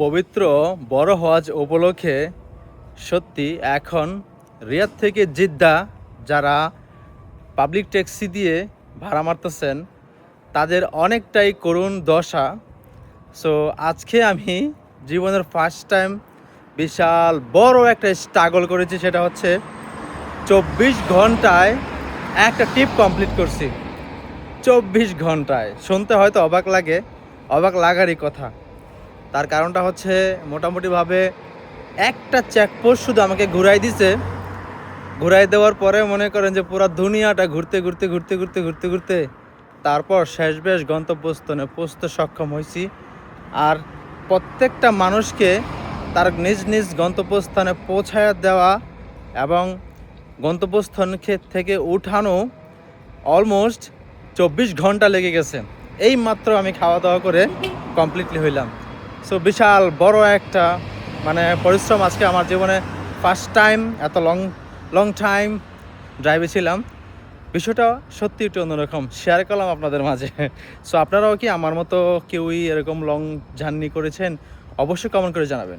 পবিত্র বড় হজ উপলক্ষে সত্যি এখন রিয়াদ থেকে জিদ্দা যারা পাবলিক ট্যাক্সি দিয়ে ভাড়া মারতেছেন তাদের অনেকটাই করুণ দশা। সো আজকে আমি জীবনের ফার্স্ট টাইম বিশাল বড় একটা স্ট্রাগল করেছি, সেটা হচ্ছে 24 ঘন্টায় একটা ট্রিপ কমপ্লিট করছি। 24 ঘন্টায় শুনতে হয়তো অবাক লাগে, অবাক লাগারই কথা। তার কারণটা হচ্ছে মোটামুটিভাবে একটা চেকপোস্ট শুধু আমাকে ঘুরাই দিছে। ঘুরাই দেওয়ার পরে মনে করেন যে পুরো দুনিয়াটা ঘুরতে ঘুরতে ঘুরতে ঘুরতে ঘুরতে ঘুরতে তারপর শেষ বেশ গন্তব্যস্থানে পৌঁছতে সক্ষম হয়েছি। আর প্রত্যেকটা মানুষকে তার নিজ নিজ গন্তব্যস্থানে পৌঁছায় দেওয়া এবং গন্তব্যস্থান থেকে উঠানো অলমোস্ট 24 ঘন্টা লেগে গেছে। এই মাত্র আমি খাওয়া দাওয়া করে কমপ্লিটলি হইলাম। সো বিশাল বড় একটা পরিশ্রম। আজকে আমার জীবনে ফার্স্ট টাইম এত লং টাইম ড্রাইভে ছিলাম। বিষয়টা সত্যি একটু অন্যরকম, শেয়ার করলাম আপনাদের মাঝে। সো আপনারাও কি আমার মতো কেউই এরকম লং জার্নি করেছেন? অবশ্যই কমেন্ট করে জানাবেন।